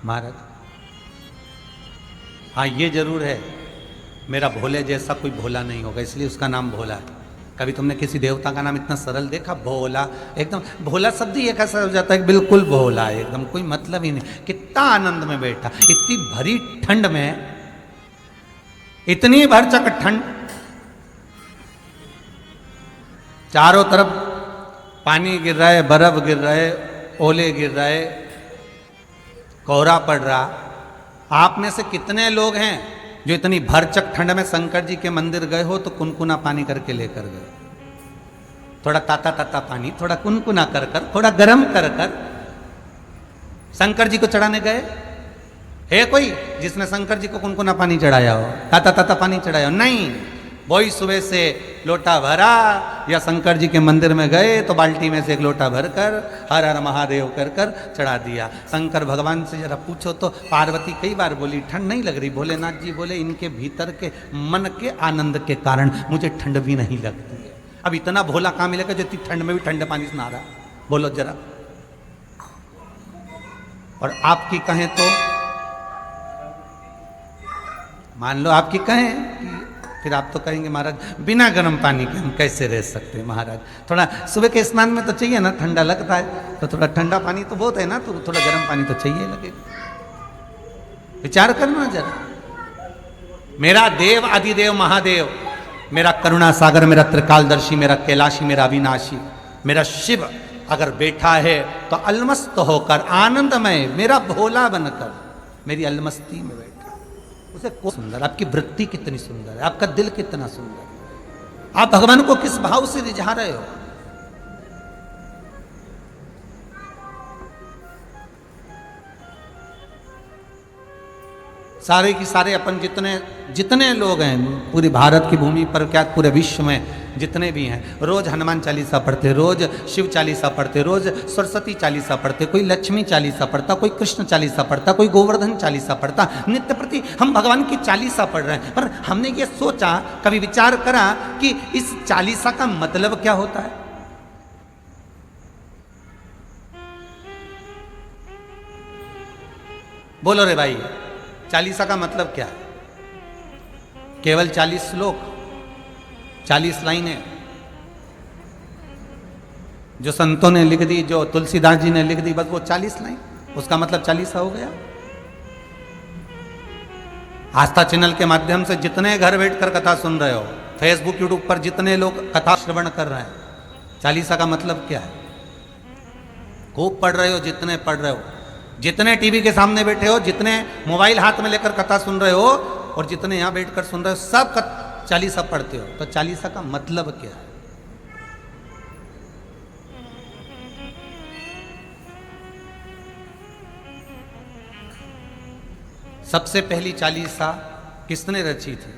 महाराज हाँ ये जरूर है, मेरा भोले जैसा कोई भोला नहीं होगा, इसलिए उसका नाम भोला है। कभी तुमने किसी देवता का नाम इतना सरल देखा? भोला, एकदम भोला शब्द ही एक ऐसा हो जाता है बिल्कुल भोला है, एकदम कोई मतलब ही नहीं। कितना आनंद में बैठा, इतनी भरी ठंड में, इतनी भरचक ठंड, चारों तरफ पानी गिर रहा है, बर्फ गिर रहा है, ओले गिर रहे, कोहरा पड़ रहा। आप में से कितने लोग हैं जो इतनी भरचक ठंड में शंकर जी के मंदिर गए हो तो कुनकुना पानी करके लेकर गए? थोड़ा ताता ताता पानी, थोड़ा कुनकुना कर कर, थोड़ा गर्म कर कर शंकर जी को चढ़ाने गए? है कोई जिसने शंकर जी को कुनकुना पानी चढ़ाया हो, ताता ताता पानी चढ़ाया हो? नहीं। वही सुबह से लोटा भरा, या शंकर जी के मंदिर में गए तो बाल्टी में से एक लोटा भरकर हर हर महादेव कर कर चढ़ा दिया। शंकर भगवान से जरा पूछो तो पार्वती कई बार बोली ठंड नहीं लग रही। भोलेनाथ जी बोले इनके भीतर के मन के आनंद के कारण मुझे ठंड भी नहीं लगती है। अब इतना भोला कहाँ मिलेगा जो इतनी ठंड में भी ठंडे पानी से नहा रहा? बोलो जरा। और आपकी कहें तो, मान लो आपकी कहें कि फिर आप तो कहेंगे महाराज बिना गर्म पानी के हम कैसे रह सकते हैं? महाराज थोड़ा सुबह के स्नान में तो चाहिए ना, ठंडा लगता है, तो थोड़ा ठंडा पानी तो बहुत है ना, तो थोड़ा गर्म पानी तो चाहिए लगेगा। विचार करना जरा। मेरा देव आदिदेव महादेव, मेरा करुणा सागर, मेरा त्रिकालदर्शी, मेरा कैलाशी, मेरा अविनाशी, मेरा शिव अगर बैठा है तो अलमस्त होकर आनंदमय, मेरा भोला बनकर मेरी अलमस्ती में बैठा, उसे को सुंदर। आपकी वृत्ति कितनी सुंदर है, आपका दिल कितना सुंदर है, आप भगवान को किस भाव से रिझा रहे हो? सारे की सारे अपन जितने लोग हैं पूरी भारत की भूमि पर, क्या पूरे विश्व में जितने भी हैं, रोज हनुमान चालीसा पढ़ते, रोज शिव चालीसा पढ़ते, रोज सरस्वती चालीसा पढ़ते, कोई लक्ष्मी चालीसा पढ़ता, कोई कृष्ण चालीसा पढ़ता, कोई गोवर्धन चालीसा पढ़ता। नित्य प्रति हम भगवान की चालीसा पढ़ रहे हैं, पर हमने ये सोचा, कभी विचार करा कि इस चालीसा का मतलब क्या होता है? बोलो रे भाई, चालीसा का मतलब क्या है? केवल 40 श्लोक, 40 लाइनें जो संतों ने लिख दी, जो तुलसीदास जी ने लिख दी, बस वो 40 लाइन, उसका मतलब चालीसा हो गया? आस्था चैनल के माध्यम से जितने घर बैठकर कथा सुन रहे हो, फेसबुक यूट्यूब पर जितने लोग कथा श्रवण कर रहे हैं, चालीसा का मतलब क्या है? खूब पढ़ रहे हो, जितने पढ़ रहे हो, जितने टीवी के सामने बैठे हो, जितने मोबाइल हाथ में लेकर कथा सुन रहे हो, और जितने यहां बैठकर सुन रहे हो, सब चालीसा पढ़ते हो, तो चालीसा का मतलब क्या है? सबसे पहली चालीसा किसने रची थी?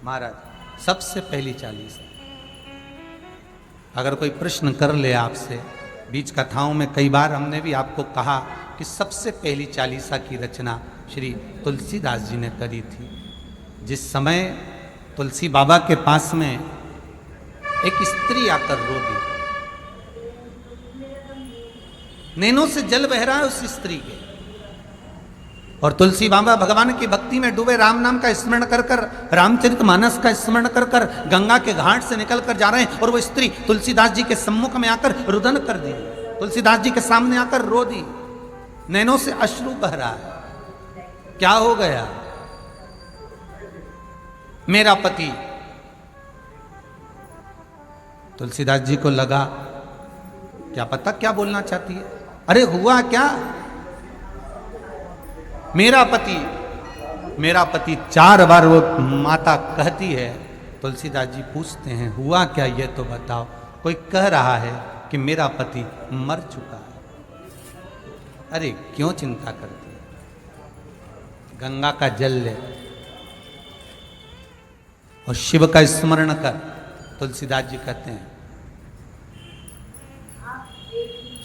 महाराज सबसे पहली चालीसा। अगर कोई प्रश्न कर ले आपसे, बीच कथाओं में कई बार हमने भी आपको कहा कि सबसे पहली चालीसा की रचना श्री तुलसीदास जी ने करी थी। जिस समय तुलसी बाबा के पास में एक स्त्री आकर रो दी, नैनों से जल बह रहा है उस स्त्री के, और तुलसी बाबा भगवान की भक्ति में डूबे, राम नाम का स्मरण कर कर, रामचरितमानस का स्मरण कर कर गंगा के घाट से निकल कर जा रहे हैं, और वो स्त्री तुलसीदास जी के सम्मुख में आकर रुदन कर दी, तुलसीदास जी के सामने आकर रो दी, नैनों से अश्रु बह रहा है। क्या हो गया? मेरा पति। तुलसीदास जी को लगा क्या पता क्या बोलना चाहती है, अरे हुआ क्या? मेरा पति, मेरा पति 4 बार वो माता कहती है। तुलसीदास जी पूछते हैं हुआ क्या, ये तो बताओ। कोई कह रहा है कि मेरा पति मर चुका है। अरे क्यों चिंता करती है, गंगा का जल ले और शिव का स्मरण कर। तुलसीदास जी कहते हैं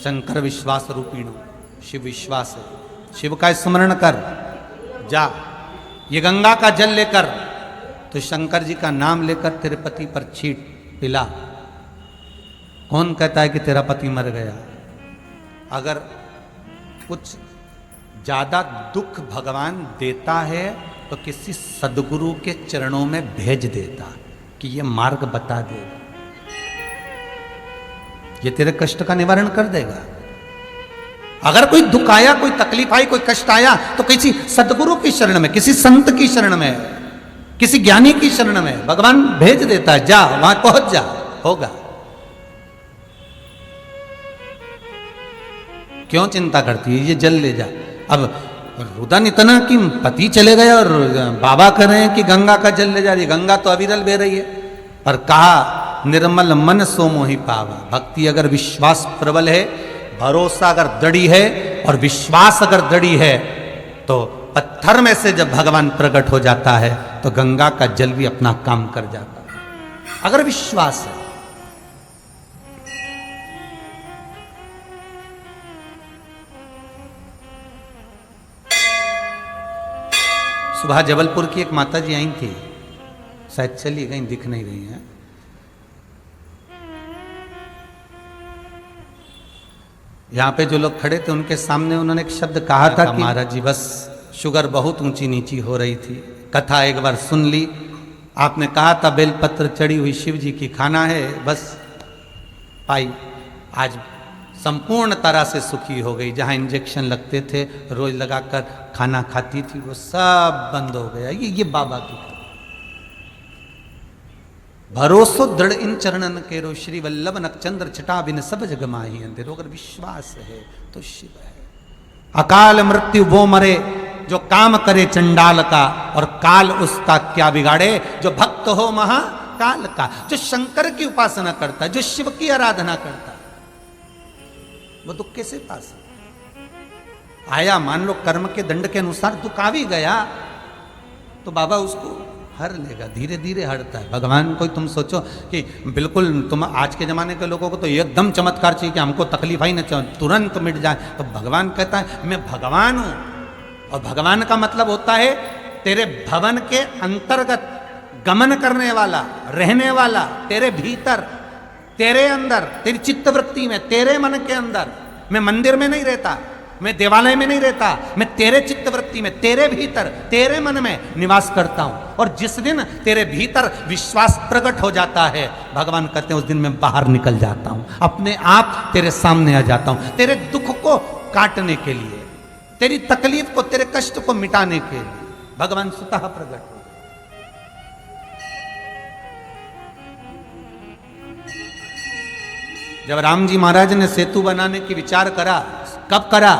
शंकर विश्वास रूपीणो, शिव विश्वास है, शिव का स्मरण कर, जा ये गंगा का जल लेकर, तो शंकर जी का नाम लेकर तेरे पति पर छीट पिला। कौन कहता है कि तेरा पति मर गया? अगर कुछ ज्यादा दुख भगवान देता है तो किसी सदगुरु के चरणों में भेज देता कि ये मार्ग बता देगा, ये तेरे कष्ट का निवारण कर देगा। अगर कोई दुख आया, कोई तकलीफ आई, कोई कष्ट आया तो किसी सदगुरु की शरण में, किसी संत की शरण में, किसी ज्ञानी की शरण में भगवान भेज देता है, जा वहां पहुंच जा, होगा। क्यों चिंता करती है, ये जल ले जा। अब रुदन इतना कि पति चले गए और बाबा कह रहे हैं कि गंगा का जल ले जा रही, गंगा तो अविरल बह रही है। पर कहा निर्मल मन सो मोहि पावा। भक्ति अगर विश्वास प्रबल है, भरोसा अगर दृढ़ी है और विश्वास अगर दृढ़ी है तो पत्थर में से जब भगवान प्रकट हो जाता है तो गंगा का जल भी अपना काम कर जाता है, अगर विश्वास है। सुबह जबलपुर की एक माता जी आई थी, शायद चली गई, दिख नहीं रही है। यहां पे जो लोग खड़े थे उनके सामने उन्होंने एक शब्द कहा था कि महाराज जी बस शुगर बहुत ऊंची नीची हो रही थी, कथा एक बार सुन ली, आपने कहा था बेलपत्र चढ़ी हुई शिव जी की खाना है, बस पाई, आज संपूर्ण तरह से सुखी हो गई। जहां इंजेक्शन लगते थे रोज लगाकर खाना खाती थी वो सब बंद हो गया। ये बाबा की भरोसो दृढ़ इन चरणन केरो, श्री वल्लभ नक्षत्र छटा बिन सब जग माही अंधेरो। अगर विश्वास है तो शिव है। अकाल मृत्यु वो मरे जो काम करे चंडाल का, और काल उसका क्या बिगाड़े जो भक्त हो महाकाल का। जो शंकर की उपासना करता है, जो शिव की आराधना करता है, वो दुख कैसे पास आया। मान लो कर्म के दंड के अनुसार दुख आ भी गया तो बाबा उसको हर लेगा, धीरे धीरे हटता है। भगवान को तुम सोचो कि बिल्कुल तुम आज के जमाने के लोगों को तो एकदम चमत्कार चाहिए कि हमको तकलीफ ही न तुरंत मिट जाए, तो भगवान कहता है मैं भगवान हूं। और भगवान का मतलब होता है तेरे भवन के अंतर्गत गमन करने वाला, रहने वाला, तेरे भीतर, तेरे अंदर, तेरी चित्तवृत्ति में, तेरे मन के अंदर। मैं मंदिर में नहीं रहता, मैं देवालय में नहीं रहता, मैं तेरे चित्तवृत्ति में, तेरे भीतर, तेरे मन में निवास करता हूं। और जिस दिन तेरे भीतर विश्वास प्रकट हो जाता है, भगवान कहते हैं उस दिन मैं बाहर निकल जाता हूं, अपने आप तेरे सामने आ जाता हूं, तेरे दुख को काटने के लिए, तेरी तकलीफ को, तेरे कष्ट को मिटाने के लिए भगवान स्वतः प्रकट हो। जब राम जी महाराज ने सेतु बनाने की विचार करा, कब करा?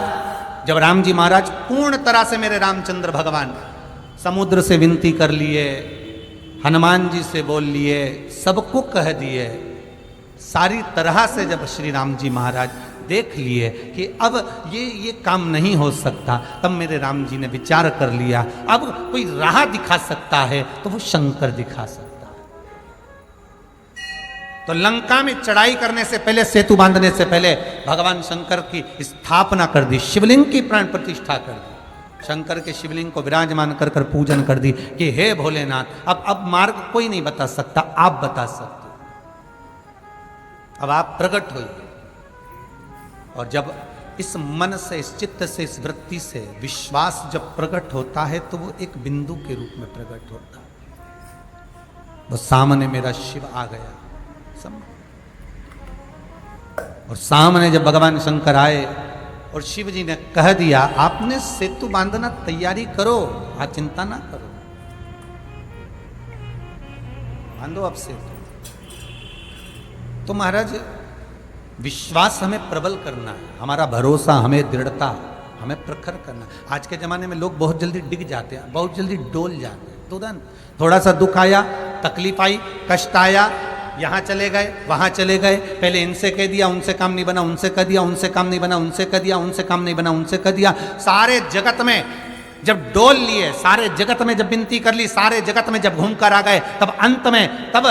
जब राम जी महाराज पूर्ण तरह से, मेरे रामचंद्र भगवान समुद्र से विनती कर लिए, हनुमान जी से बोल लिए, सबको कह दिए, सारी तरह से जब श्री राम जी महाराज देख लिए कि अब ये काम नहीं हो सकता, तब मेरे राम जी ने विचार कर लिया अब कोई राह दिखा सकता है तो वो शंकर दिखा सकता है। तो लंका में चढ़ाई करने से पहले, सेतु बांधने से पहले भगवान शंकर की स्थापना कर दी, शिवलिंग की प्राण प्रतिष्ठा कर दी, शंकर के शिवलिंग को विराजमान कर पूजन कर दी कि हे भोलेनाथ, अब मार्ग कोई नहीं बता सकता, आप बता सकते, अब आप प्रकट होइए। और जब इस मन से, इस चित्त से, इस वृत्ति से विश्वास जब प्रकट होता है तो वो एक बिंदु के रूप में प्रकट होता है। वो सामने मेरा शिव आ गया, और सामने जब भगवान शंकर आए और शिव जी ने कह दिया आपने सेतु बांधना तैयारी करो, आप चिंता ना करो, बांधो अब सेतु। तो महाराज विश्वास हमें प्रबल करना है, हमारा भरोसा, हमें दृढ़ता, हमें प्रखर करना। आज के जमाने में लोग बहुत जल्दी डिग जाते हैं, बहुत जल्दी डोल जाते हैं। तुरंत थोड़ा सा दुख आया, तकलीफ आई, कष्ट आया, यहाँ चले गए, वहाँ चले गए, पहले इनसे कह दिया, उनसे काम नहीं बना, उनसे कह दिया, उनसे काम नहीं बना, उनसे कह दिया, उनसे काम नहीं बना, उनसे कह दिया। सारे जगत में जब डोल लिए, सारे जगत में जब विनती कर ली, सारे जगत में जब घूम कर आ गए, तब अंत में तब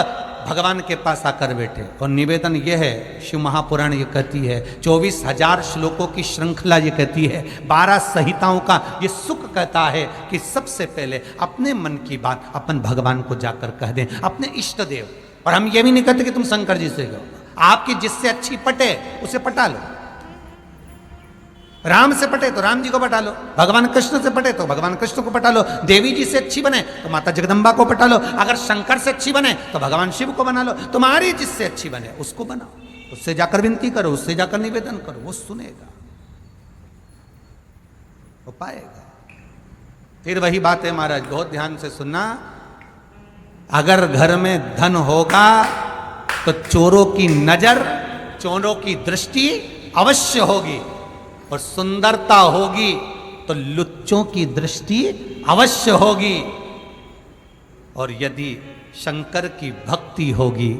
भगवान के पास आकर बैठे। और निवेदन यह है, शिव महापुराण ये कहती है, 24,000 श्लोकों की श्रृंखला ये कहती है, 12 संहिताओं का ये सुख कहता है कि सबसे पहले अपने मन की बात अपन भगवान को जाकर कह दें, अपने इष्ट देव। और हम ये भी नहीं कहते कि तुम शंकर जी से कहो, आपकी जिससे अच्छी पटे उसे पटा लो। राम से पटे तो राम जी को पटा लो, भगवान कृष्ण से पटे तो भगवान कृष्ण को पटा लो, देवी जी से अच्छी बने तो माता जगदम्बा को पटा लो, अगर शंकर से अच्छी बने तो भगवान शिव को बना लो, तुम्हारी जिससे अच्छी बने उसको बनाओ, उससे जाकर विनती करो, उससे जाकर निवेदन करो, वो सुनेगा, वो पाएगा। फिर वही बात है महाराज, बहुत ध्यान से सुनना, अगर घर में धन होगा तो चोरों की नजर, चोरों की दृष्टि अवश्य होगी, और सुंदरता होगी तो लुच्चों की दृष्टि अवश्य होगी, और यदि शंकर की भक्ति होगी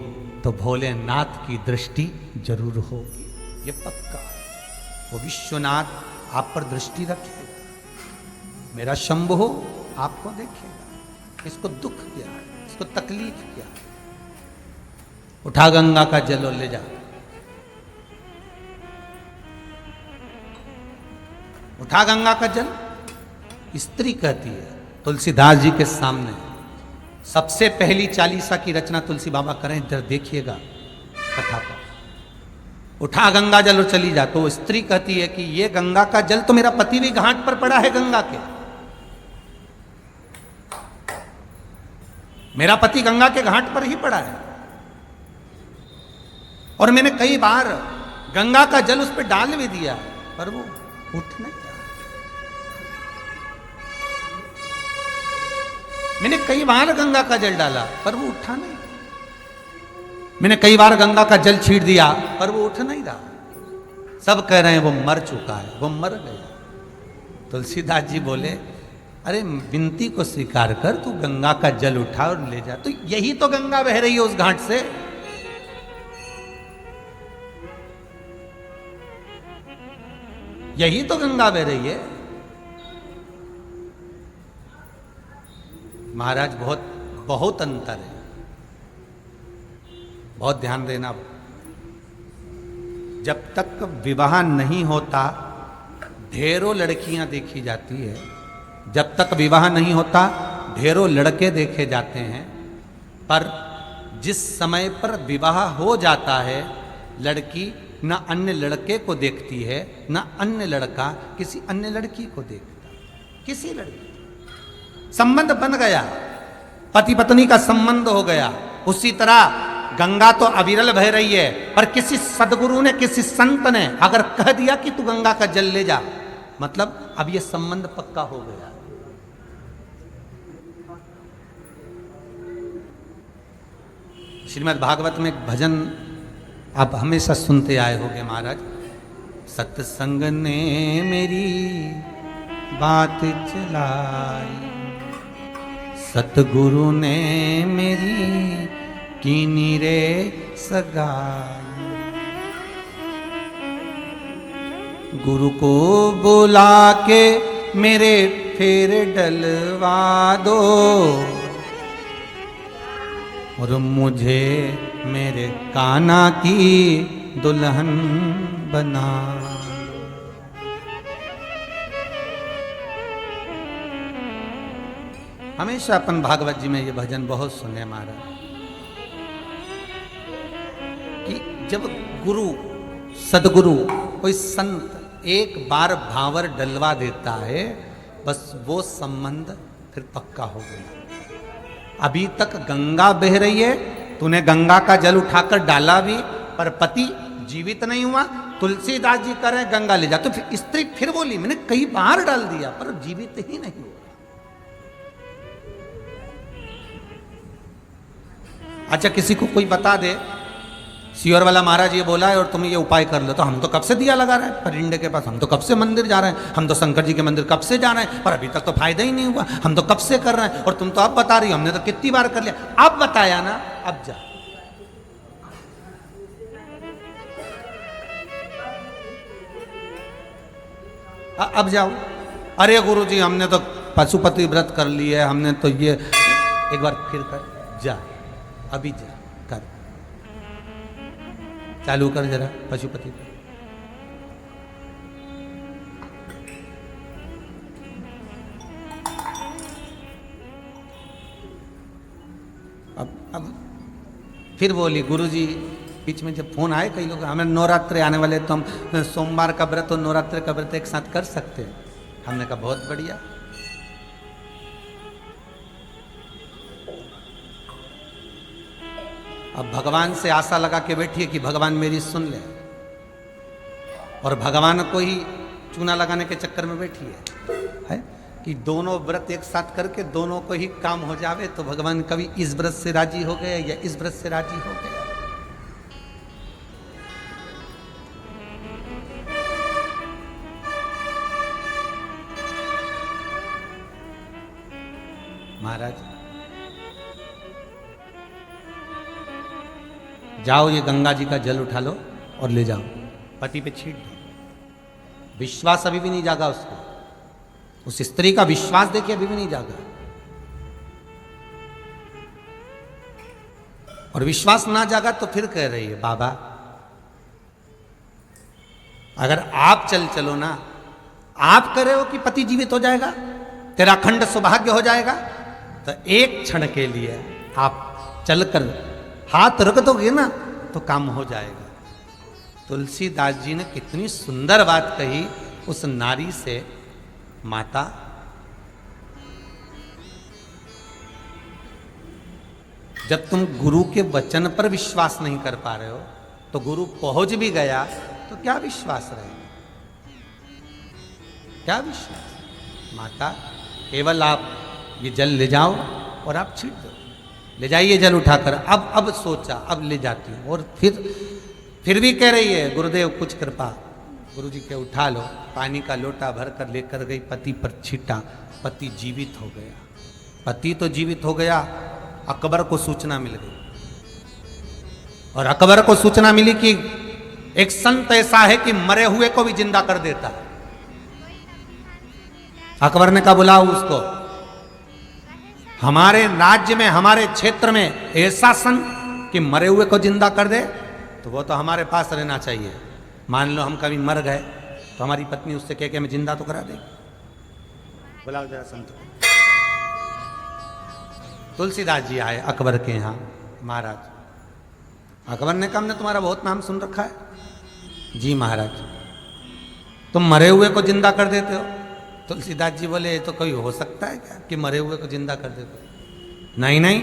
तो भोलेनाथ की दृष्टि जरूर होगी, ये पक्का है। वो विश्वनाथ आप पर दृष्टि रखेगा, मेरा शंभु आपको देखेगा, इसको दुख क्या है, इसको तकलीफ क्या है, उठा गंगा का जल और ले जा, उठा गंगा का जल। स्त्री कहती है तुलसीदास जी के सामने, सबसे पहली चालीसा की रचना तुलसी बाबा करें, इधर देखिएगा कथा पर, उठा गंगा जल और चली जा। तो स्त्री कहती है कि ये गंगा का जल तो मेरा पति भी घाट पर पड़ा है, गंगा के, मेरा पति गंगा के घाट पर ही पड़ा है, और मैंने कई बार गंगा का जल उस पर डाल भी दिया, पर वो उठ नहीं रहा। मैंने कई बार गंगा का जल डाला पर वो उठा नहीं, मैंने कई बार गंगा का जल छीट दिया पर वो उठ नहीं रहा। सब कह रहे हैं वो मर चुका है, वो मर गया। तुलसीदास जी बोले अरे विनती को स्वीकार कर, तू गंगा का जल उठा और ले जा। तो यही तो गंगा बह रही है उस घाट से, यही तो गंगा बह रही है। महाराज बहुत बहुत अंतर है, बहुत ध्यान देना। जब तक विवाह नहीं होता ढेरों लड़कियां देखी जाती है, जब तक विवाह नहीं होता ढेरों लड़के देखे जाते हैं, पर जिस समय पर विवाह हो जाता है लड़की न अन्य लड़के को देखती है, न अन्य लड़का किसी अन्य लड़की को देखता, किसी लड़की, संबंध बन गया, पति पत्नी का संबंध हो गया। उसी तरह गंगा तो अविरल बह रही है, पर किसी सदगुरु ने, किसी संत ने अगर कह दिया कि तू गंगा का जल ले जा, मतलब अब ये संबंध पक्का हो गया। श्रीमद् भागवत में एक भजन आप हमेशा सुनते आए होंगे महाराज, सत्संग ने मेरी बात चलाई, सतगुरु ने मेरी कीनी रे सगाई, गुरु को बुला के मेरे फेर डलवा दो, और मुझे मेरे कान्हा की दुल्हन बना। हमेशा अपन भागवत जी में ये भजन बहुत सुने महाराज, कि जब गुरु सदगुरु कोई संत एक बार भावर डलवा देता है, बस वो संबंध फिर पक्का हो गया। अभी तक गंगा बह रही है, तूने गंगा का जल उठाकर डाला भी, पर पति जीवित नहीं हुआ। तुलसीदास जी कह रहे गंगा ले जा, तो फिर स्त्री फिर बोली मैंने कई बार डाल दिया पर जीवित ही नहीं हुआ। अच्छा किसी को कोई बता दे सियोर वाला महाराज ये बोला है और तुम ये उपाय कर लो, तो हम तो कब से दिया लगा रहे हैं परिंडे के पास, हम तो कब से मंदिर जा रहे हैं, हम तो शंकर जी के मंदिर कब से जा रहे हैं, पर अभी तक तो फायदा ही नहीं हुआ, हम तो कब से कर रहे हैं, और तुम तो अब बता रही हो, हमने तो कितनी बार कर लिया। अब बताया ना, अब जा। अब जाओ, अरे गुरु जी हमने तो पशुपति व्रत कर लिया है, हमने तो ये एक बार फिर कर, जा अभी जा कर, चालू कर जरा पशुपति पर। अब फिर बोली गुरुजी बीच में जब फोन आए कई लोग, हमें नवरात्रे आने वाले तो हम सोमवार का व्रत और नवरात्रे का व्रत एक साथ कर सकते हैं। हमने कहा बहुत बढ़िया। अब भगवान से आशा लगा के बैठिए कि भगवान मेरी सुन ले, और भगवान को ही चूना लगाने के चक्कर में बैठिए है कि दोनों व्रत एक साथ करके दोनों को ही काम हो जावे। तो भगवान कभी इस व्रत से राजी हो गए या इस व्रत से राजी हो गए। महाराज जाओ, ये गंगा जी का जल उठा लो और ले जाओ, पति पे छीट दो। विश्वास अभी भी नहीं जागा उसको, उस स्त्री का विश्वास देखिए अभी भी नहीं जागा। और विश्वास ना जागा तो फिर कह रही है बाबा अगर आप चलो ना, आप कह रहे हो कि पति जीवित हो जाएगा, तेरा अखंड सौभाग्य हो जाएगा, तो एक क्षण के लिए आप चलकर हाथ रख दोगे ना तो काम हो जाएगा। तुलसीदास जी ने कितनी सुंदर बात कही उस नारी से। माता जब तुम गुरु के वचन पर विश्वास नहीं कर पा रहे हो तो गुरु पहुंच भी गया तो क्या विश्वास रहेगा, क्या विश्वास। माता केवल आप ये जल ले जाओ और आप छीट दो, ले जाइए जल उठाकर। अब सोचा, अब ले जाती हूँ। और फिर भी कह रही है गुरुदेव कुछ कृपा। गुरु जी के उठा लो, पानी का लोटा भर कर लेकर गई, पति पर छीटा, पति जीवित हो गया। पति तो जीवित हो गया, अकबर को सूचना मिल गई, और अकबर को सूचना मिली कि एक संत ऐसा है कि मरे हुए को भी जिंदा कर देता है। अकबर ने कहा बुलाओ उसको, हमारे राज्य में हमारे क्षेत्र में ऐसा संत कि मरे हुए को जिंदा कर दे तो वो तो हमारे पास रहना चाहिए। मान लो हम कभी मर गए तो हमारी पत्नी उससे कह के हमें जिंदा तो करा देगी। बुलाओ जरा संत को। तुलसीदास जी आए अकबर के यहाँ। महाराज अकबर ने कहा हमने तुम्हारा बहुत नाम सुन रखा है। जी महाराज, तुम मरे हुए को जिंदा कर देते हो। तुलसीदास जी बोले तो कोई हो सकता है क्या कि मरे हुए को जिंदा कर देते हो? नहीं नहीं,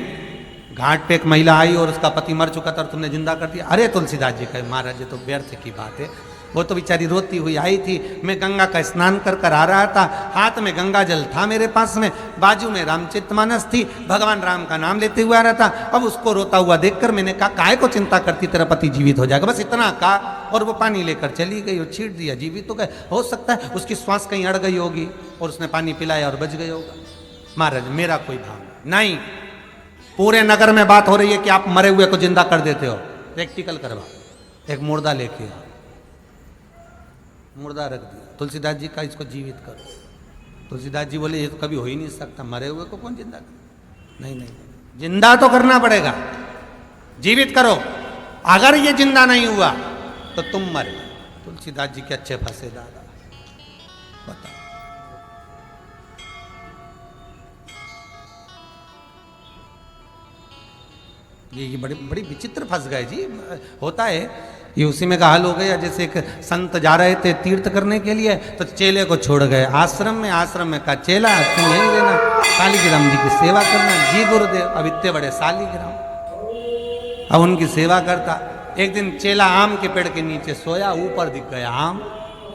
घाट पे एक महिला आई और उसका पति मर चुका था और तुमने जिंदा कर दिया। अरे तुलसीदास जी कहे महाराज ये तो व्यर्थ की बात है, वो तो बेचारी रोती हुई आई थी, मैं गंगा का स्नान कर आ रहा था, हाथ में गंगा जल था मेरे पास में, बाजू में रामचरितमानस थी, भगवान राम का नाम लेते हुए आ रहा था। अब उसको रोता हुआ देखकर मैंने कहा काहे को चिंता करती, तेरा पति जीवित हो जाएगा, बस इतना कहा। और वो पानी लेकर चली गई और छीट दिया, जीवित हो गए। हो सकता है उसकी श्वास कहीं अड़ गई होगी और उसने पानी पिलाया और बच गई होगा। महाराज मेरा कोई भाव नहीं, पूरे नगर में बात हो रही है कि आप मरे हुए को जिंदा कर देते हो। प्रैक्टिकल करवा, एक मुर्दा लेके आओ, मुर्दा रख दिया। तुलसीदास जी का इसको जीवित करो। तुलसीदास जी बोले ये तो कभी हो ही नहीं सकता, मरे हुए को कौन जिंदा करे? नहीं नहीं, जिंदा तो करना पड़ेगा, जीवित करो। अगर ये जिंदा नहीं हुआ तो तुम मरे। तुलसीदास जी के अच्छे फंसे दादा। बताओ ये बड़ी बड़ी विचित्र फंस गए जी। होता है ये, उसी में का हल हो गया। जैसे एक संत जा रहे थे तीर्थ करने के लिए तो चेले को छोड़ गए आश्रम में। आश्रम में कहा चेला तुम यही रहना, शालिग्राम जी की सेवा करना। जी गुरुदेव। अब इतने बड़े शालिग्राम, अब उनकी सेवा करता। एक दिन चेला आम के पेड़ के नीचे सोया, ऊपर दिख गया आम।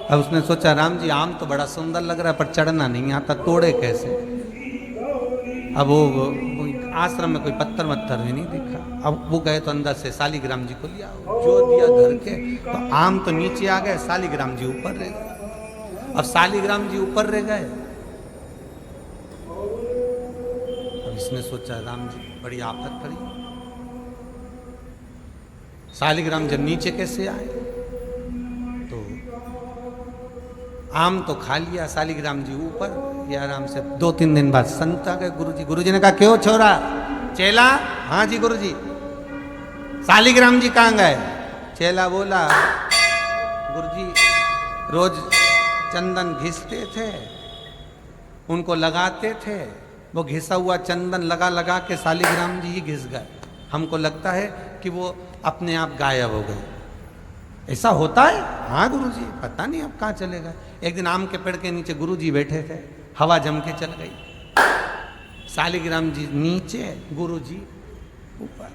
अब उसने सोचा राम जी आम तो बड़ा सुंदर लग रहा है पर चढ़ना नहीं आता, तोड़े कैसे? अब वो आश्रम में कोई पत्थर वत्थर भी नहीं दिखा। अब वो गए तो अंदर से शालिग्राम जी को लिया, जो दिया धर के, तो आम तो नीचे आ गए, शालिग्राम जी ऊपर रह गए। अब शालिग्राम जी ऊपर रह गए। अब इसने सोचा राम जी बड़ी आफत पड़ी, शालिग्राम जब नीचे कैसे आए? तो आम तो खा लिया, शालिग्राम जी ऊपर। ये आराम से 2-3 दिन बाद संत आ गए गुरुजी। गुरुजी ने कहा क्यों छोरा? चेला हाँ जी गुरुजी। शालिग्राम जी कहाँ गए? चेला बोला गुरुजी रोज चंदन घिसते थे, उनको लगाते थे, वो घिसा हुआ चंदन लगा लगा के शालिग्राम जी ही घिस गए। हमको लगता है कि वो अपने आप गायब हो गए। ऐसा होता है? हाँ गुरुजी, पता नहीं अब कहाँ चले गए। एक दिन आम के पेड़ के नीचे गुरुजी बैठे थे, हवा जम के चल गई। शालिग्राम जी नीचे, गुरुजी ऊपर।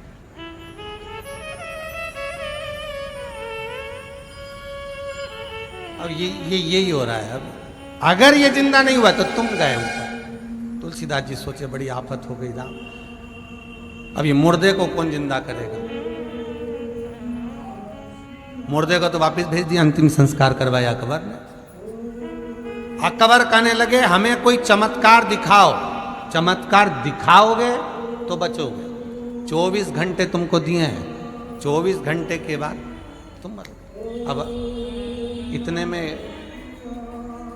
अब यही हो रहा है। अब अगर ये जिंदा नहीं हुआ तो तुम गए ऊपर। तुलसीदास जी सोचे बड़ी आफत हो गई राम, अब ये मुर्दे को कौन जिंदा करेगा? मुर्दे को तो वापस भेज दिया, अंतिम संस्कार करवाया अकबर ने। अकबर कहने लगे हमें कोई चमत्कार दिखाओ। चमत्कार दिखाओगे तो बचोगे। 24 घंटे तुमको दिए हैं, 24 घंटे के बाद तुम मरोगे। अब इतने में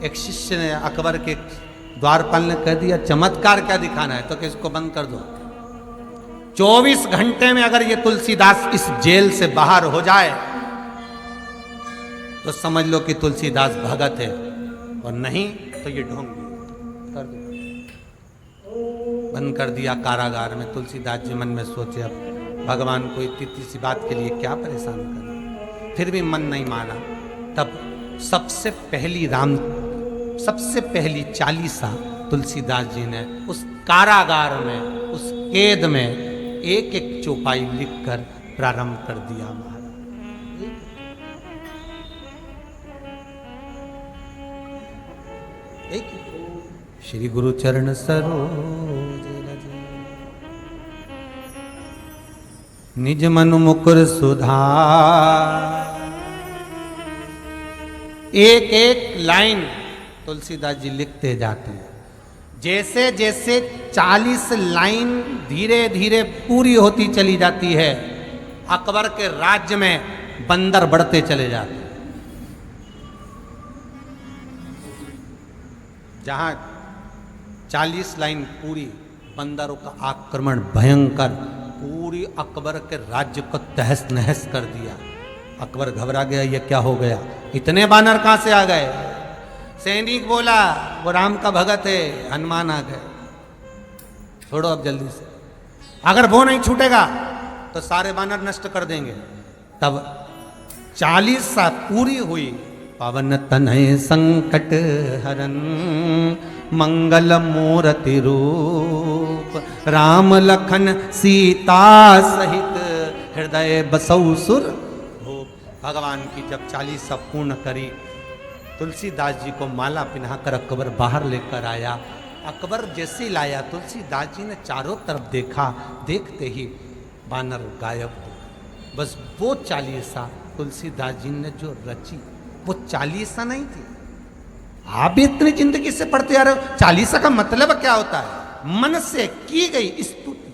एक शिष्य ने अकबर के द्वारपाल ने कह दिया चमत्कार क्या दिखाना है, तो कि इसको बंद कर दो। 24 घंटे में अगर ये तुलसीदास इस जेल से बाहर हो जाए तो समझ लो कि तुलसीदास भगत है, और नहीं तो ये ढोंगी कर दो। बंद कर दिया कारागार में। तुलसीदास जी मन में सोचे अब भगवान को इतनी सी बात के लिए क्या परेशान करना। फिर भी मन नहीं माना। तब सबसे पहली चालीसा तुलसीदास जी ने उस कारागार में, उस कैद में एक एक चौपाई लिखकर प्रारंभ कर दिया। महाराज एक श्री गुरु चरण सरोज रज, निज मनु मुकुर सुधार। एक एक लाइन तुलसीदास जी लिखते जाते हैं। जैसे जैसे 40 लाइन धीरे धीरे पूरी होती चली जाती है, अकबर के राज्य में बंदर बढ़ते चले जाते हैं। जहां 40 लाइन पूरी, बंदरों का आक्रमण भयंकर पूरी अकबर के राज्य को तहस नहस कर दिया। अकबर घबरा गया, ये क्या हो गया, इतने बानर कहां से आ गए? सैनिक बोला वो राम का भगत है, हनुमान आ गए, छोड़ो अब जल्दी से, अगर वो नहीं छूटेगा तो सारे बानर नष्ट कर देंगे। तब 40 सा पूरी हुई। पवन तनय संकट हरन मंगल मूर्ति रूप, राम लखन सीता सहित हृदय बसौ सुर भूप। भगवान की जब 40 पूर्ण करी, तुलसीदास जी को माला पहनाकर अकबर बाहर लेकर आया। अकबर जैसे लाया, तुलसीदास जी ने चारों तरफ देखा, देखते ही बानर गायब हो गए। बस वो 40 तुलसीदास जी ने जो रची, वो 40 नहीं थी। आप भी इतनी जिंदगी से पढ़ते आ रहे हो, 40 का मतलब क्या होता है? मन से की गई स्तुति,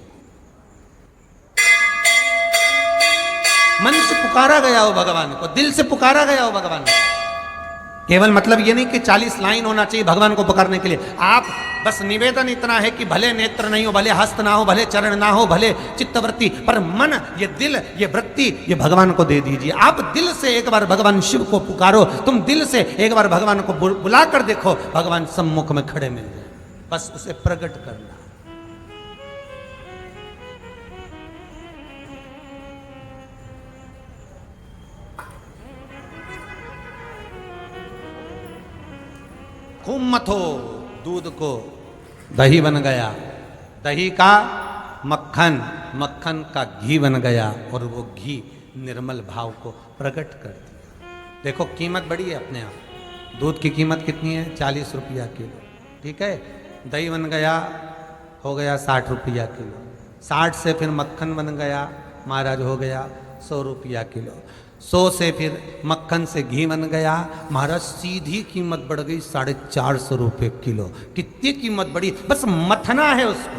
मन से पुकारा गया हो भगवान को, दिल से पुकारा गया हो भगवान को। केवल मतलब ये नहीं कि 40 लाइन होना चाहिए भगवान को पुकारने के लिए। आप बस निवेदन इतना है कि भले नेत्र नहीं हो, भले हस्त ना हो, भले चरण ना हो, भले चित्तवृत्ति, पर मन, ये दिल, ये वृत्ति, ये भगवान को दे दीजिए। आप दिल से एक बार भगवान शिव को पुकारो, तुम दिल से एक बार भगवान को बुला कर देखो, भगवान सम्मुख में खड़े मिल जाए। बस उसे प्रकट करना। खूब मथो दूध को, दही बन गया, दही का मक्खन, मक्खन का घी बन गया, और वो घी निर्मल भाव को प्रकट कर दिया। देखो कीमत बढ़ी है अपने आप। दूध की कीमत कितनी है? 40 रुपया किलो, ठीक है। दही बन गया, हो गया 60 रुपया किलो। 60 से फिर मक्खन बन गया महाराज, हो गया 100 रुपया किलो। 100 से फिर मक्खन से घी बन गया महाराज, सीधी कीमत बढ़ गई 450 रुपये किलो। कितनी कीमत बढ़ी? बस मथना है उसको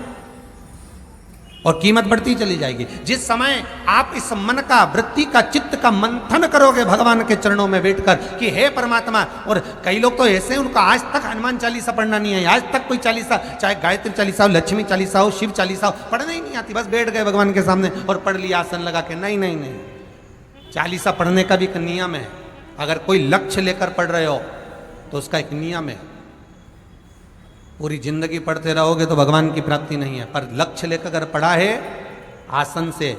और कीमत बढ़ती चली जाएगी। जिस समय आप इस मन का, वृत्ति का, चित्त का मंथन करोगे भगवान के चरणों में बैठकर कि हे परमात्मा। और कई लोग तो ऐसे हैं, उनको आज तक हनुमान चालीसा पढ़ना नहीं है, आज तक कोई चालीसा, चाहे गायत्री चालीसा हो, लक्ष्मी चालीसा हो, शिव चालीसा हो, पढ़ना ही नहीं आती। बस बैठ गए भगवान के सामने और पढ़ लिया आसन लगा के। नहीं नहीं नहीं, चालीसा पढ़ने का भी एक नियम है। अगर कोई लक्ष्य लेकर पढ़ रहे हो तो उसका एक नियम है। पूरी जिंदगी पढ़ते रहोगे तो भगवान की प्राप्ति नहीं है, पर लक्ष्य लेकर अगर पढ़ा है, आसन से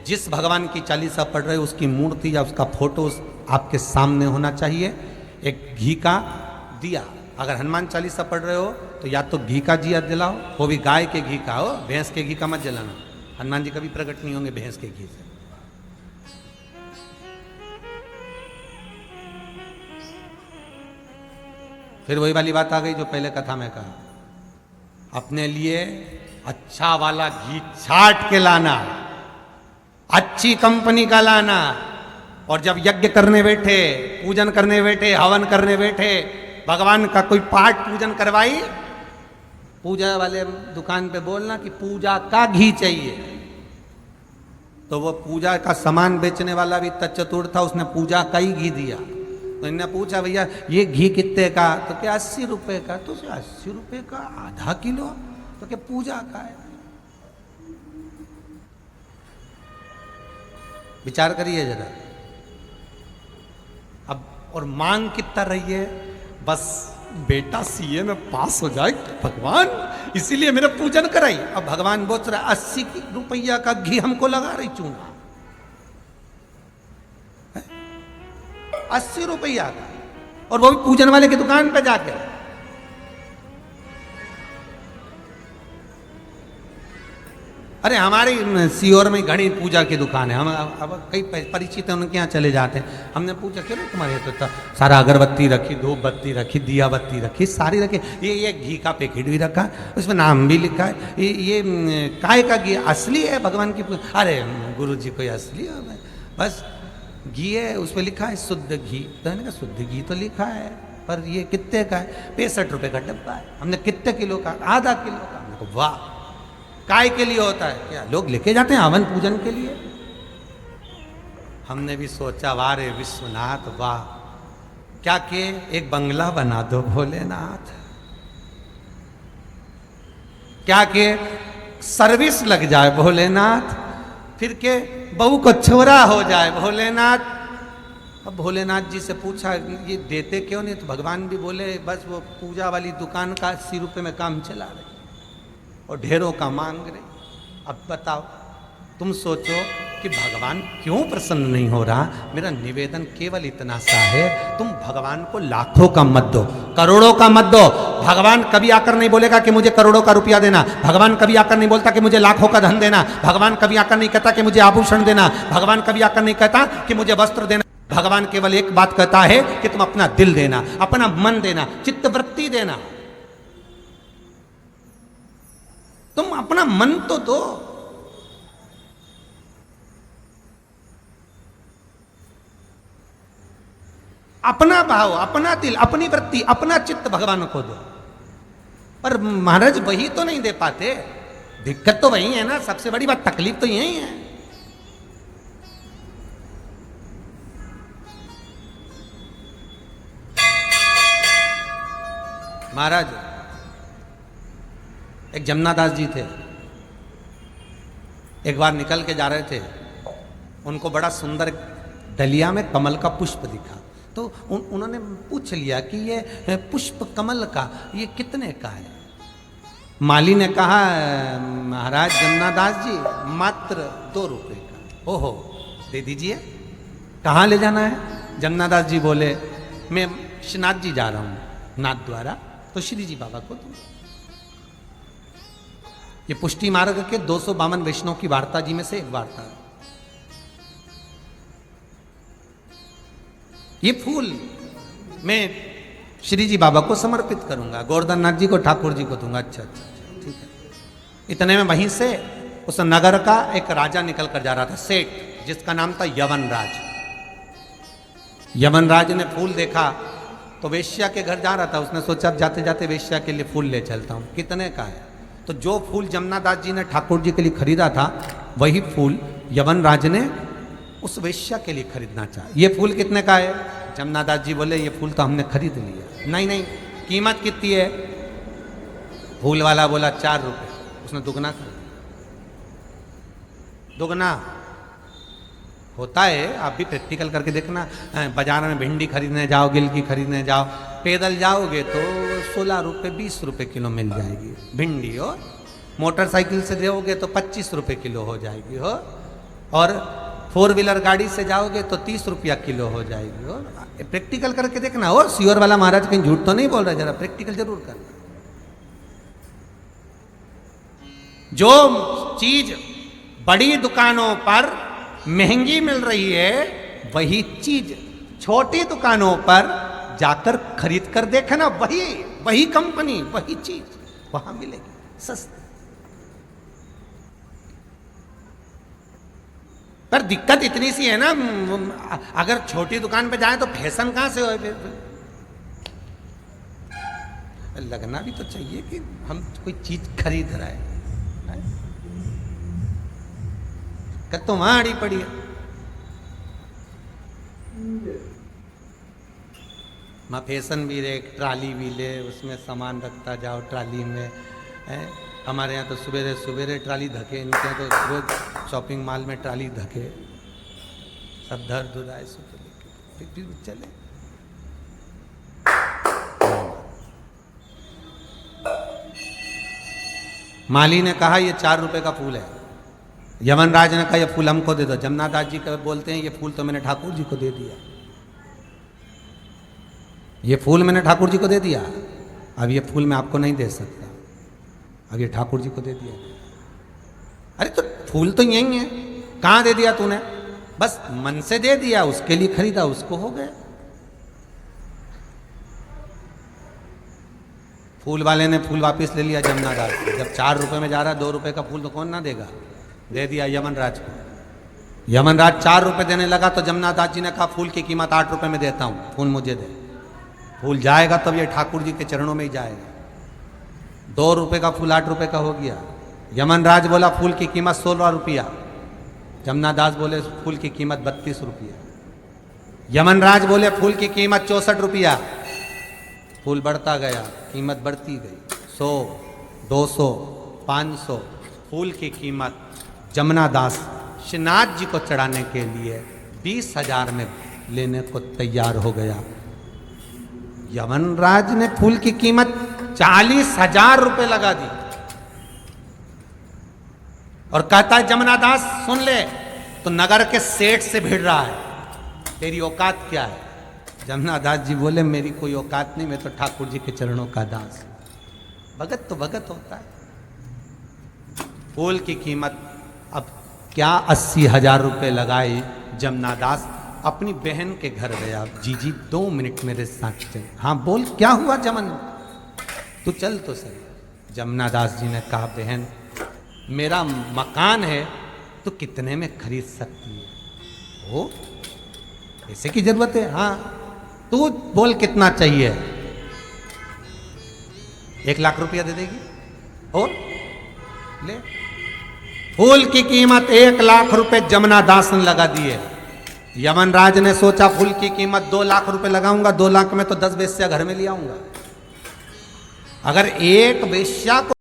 जिस भगवान की चालीसा पढ़ रहे हो उसकी मूर्ति या उसका फोटो आपके सामने होना चाहिए। एक घी का दिया, अगर हनुमान चालीसा पढ़ रहे हो तो या तो घी का दिया जलाओ, वो भी गाय के घी का हो, भैंस के घी का मत जलाना। हनुमान जी कभी प्रकट नहीं होंगे भैंस के घी से। फिर वही वाली बात आ गई जो पहले कथा में कहा, अपने लिए अच्छा वाला घी छाट के लाना, अच्छी कंपनी का लाना, और जब यज्ञ करने बैठे, पूजन करने बैठे, हवन करने बैठे, भगवान का कोई पाठ पूजन करवाई, पूजा वाले दुकान पे बोलना कि पूजा का घी चाहिए। तो वो पूजा का सामान बेचने वाला भी तच्चतुर था, उसने पूजा का ही घी दिया। तो इन्होंने पूछा भैया ये घी कितने का? तो क्या 80 रुपए का? तो 80 रुपए का आधा किलो? तो क्या पूजा का है? विचार करिए जरा। अब और मांग कितना रही है? बस बेटा सीए में पास हो जाए भगवान, इसीलिए मेरा पूजन कराई। अब भगवान बोल रहा 80 रुपया का घी हमको लगा रही चूना, 80 रुपया का, और वो भी पूजन वाले की दुकान पे जाके। अरे हमारी सीहोर में घड़ी पूजा की दुकान है, हम अब कई परिचित हैं, उनके यहाँ चले जाते हैं। हमने पूछा क्यों तुम्हारे यहाँ तो सारा अगरबत्ती रखी, धूप बत्ती रखी, दिया बत्ती रखी, सारी रखी, ये घी का पैकेट भी रखा है, उसमें नाम भी लिखा है, ये काय का घी असली है भगवान की? अरे गुरु जी कोई असली है? बस घी है, उस पर लिखा है शुद्ध घी। तो मैंने कहा शुद्ध घी तो लिखा है, पर ये कितने का है? 65 रुपए का डब्बा है। हमने कितने किलो का? आधा किलो का। हमने कहा वाह, काय के लिए होता है क्या? लोग लेके जाते हैं हवन पूजन के लिए। हमने भी सोचा वाह रे विश्वनाथ वाह, क्या के एक बंगला बना दो भोलेनाथ, क्या के सर्विस लग जाए भोलेनाथ, फिर के बहू को छोरा हो जाए भोलेनाथ। अब भोलेनाथ जी से पूछा ये देते क्यों नहीं? तो भगवान भी बोले बस वो पूजा वाली दुकान का 80 रुपये में काम चला रहे और ढेरों का मांग रहे। अब बताओ, तुम सोचो कि भगवान क्यों प्रसन्न नहीं हो रहा? मेरा निवेदन केवल इतना सा है, तुम भगवान को लाखों का मत दो, करोड़ों का मत दो। भगवान कभी आकर नहीं बोलेगा कि मुझे करोड़ों का रुपया देना, भगवान कभी आकर नहीं बोलता कि मुझे लाखों का धन देना, भगवान कभी आकर नहीं कहता कि मुझे आभूषण देना, भगवान कभी आकर नहीं कहता कि मुझे वस्त्र देना। भगवान केवल एक बात कहता है कि तुम अपना दिल देना, अपना मन देना, चित्तवृत्ति देना। तुम अपना मन तो दो। अपना भाव, अपना दिल, अपनी वृत्ति, अपना चित्त भगवान को दो। पर महाराज वही तो नहीं दे पाते। दिक्कत तो वही है ना, सबसे बड़ी बात, तकलीफ तो यही है। महाराज एक जमुनादास जी थे, एक बार निकल के जा रहे थे, उनको बड़ा सुंदर डलिया में कमल का पुष्प दिखा। तो उन्होंने पूछ लिया कि ये पुष्प कमल का ये कितने का है? माली ने कहा महाराज जमुनादास जी मात्र 2 रुपए का। ओहो, दे दीजिए। कहाँ ले जाना है? जमुनादास जी बोले मैं श्रीनाथ जी जा रहा हूँ नाथ द्वारा, तो श्री जी बाबा को दूँ। ये पुष्टि मार्ग के 252 वैष्णव की वार्ता जी में से एक वार्ता है। ये फूल मैं श्री जी बाबा को समर्पित करूंगा, गोवर्धन नाथ जी को, ठाकुर जी को दूंगा। अच्छा अच्छा अच्छा, ठीक है। इतने में वहीं से उस नगर का एक राजा निकल कर जा रहा था, सेठ, जिसका नाम था यवनराज। यवनराज ने फूल देखा तो वेश्या के घर जा रहा था, उसने सोचा अब जाते जाते वेश्या के लिए फूल ले चलता हूँ। कितने का है? तो जो फूल जमुनादास जी ने ठाकुर जी के लिए खरीदा था, वही फूल यवनराज ने उस वेश्या के लिए खरीदना चाहा। ये फूल कितने का है? जमुनादास जी बोले ये फूल तो हमने खरीद लिया। नहीं नहीं, कीमत कितनी है? फूल वाला बोला 4 रुपए। उसने दुगना कर दिया। दुगना होता है, आप भी प्रैक्टिकल करके देखना। बाजार में भिंडी खरीदने जाओ, गिलकी खरीदने जाओ, पैदल जाओगे तो 16 रुपये 20 रुपये किलो मिल जाएगी भिंडी, हो मोटरसाइकिल से जाओगे तो 25 रुपये किलो हो जाएगी, हो और 4 व्हीलर गाड़ी से जाओगे तो 30 रुपया किलो हो जाएगी। और प्रैक्टिकल करके देखना। और श्योर वाला महाराज कहीं झूठ तो नहीं बोल रहा, जरा प्रैक्टिकल जरूर करना। जो चीज बड़ी दुकानों पर महंगी मिल रही है, वही चीज छोटी दुकानों पर जाकर खरीद कर देखना, वही कंपनी, वही चीज वहां मिलेगी सस्ती। पर दिक्कत इतनी सी है ना, अगर छोटी दुकान पे जाए तो फैशन कहां से हो फिर? लगना भी तो चाहिए कि हम कोई चीज खरीद रहे हैं। तो वहां अड़ी पड़ी है। माँ फैशन भी रे, ट्राली भी ले, उसमें सामान रखता जाओ ट्राली में है। हमारे यहाँ तो सवेरे सवेरे ट्राली धके, इनके यहाँ तो रोज शॉपिंग मॉल में ट्राली धके, सब धर धुराए फिर चले। माली ने कहा ये 4 रुपए का फूल है। यमनराज ने कहा ये फूल हमको दे दो। जमनादास जी का बोलते हैं ये फूल तो मैंने ठाकुर जी को दे दिया, ये फूल मैंने ठाकुर जी को दे दिया, अब ये फूल मैं आपको नहीं दे सकता, अब ये ठाकुर जी को दे दिया। अरे तो फूल तो यही है, कहाँ दे दिया तूने? बस मन से दे दिया, उसके लिए खरीदा, उसको हो गया। फूल वाले ने फूल वापस ले लिया जमनादास से। जब 4 रुपए में जा रहा है, 2 रुपए का फूल तो कौन ना देगा, दे दिया यमनराज को। यमनराज 4 रुपए देने लगा तो जमनादास जी ने कहा फूल की कीमत 8 रुपए में देता हूं, फूल मुझे दे। फूल जाएगा तब ये ठाकुर जी के चरणों में ही जाएगा। 2 रुपए का फूल 8 रुपए का हो गया। यमनराज बोला फूल की कीमत 16 रुपया, जमनादास बोले फूल की कीमत 32 रुपया। यमनराज बोले फूल की कीमत 64 रुपया। फूल बढ़ता गया, कीमत बढ़ती गई, 100, 200, 500। फूल की कीमत जमनादास श्रीनाथ जी को चढ़ाने के लिए 20,000 में लेने को तैयार हो गया। यमनराज ने फूल की कीमत 40,000 रुपए लगा दी और कहता है जमनादास सुन ले, तो नगर के सेठ से भिड़ रहा है, तेरी औकात क्या है? जमनादास जी बोले मेरी कोई औकात नहीं, मैं तो ठाकुर जी के चरणों का दास। भगत तो भगत होता है। फूल की कीमत अब क्या 80,000 रुपए लगाई। जमनादास अपनी बहन के घर गया। जी 2 मिनट मेरे साथ चल। हाँ बोल क्या हुआ जमन, तू चल तो सही। जमनादास जी ने कहा बहन मेरा मकान है, तो कितने में खरीद सकती है? ओ पैसे की जरूरत है? हाँ तू बोल कितना चाहिए? 1 लाख रुपया दे देगी? और ले। फूल की कीमत 1 लाख रुपए जमनादास ने लगा दिए। यमनराज ने सोचा फूल की कीमत 2 लाख रुपए लगाऊंगा, 2 लाख में तो 10 वेश्या घर में ले आऊंगा। अगर एक वेश्या को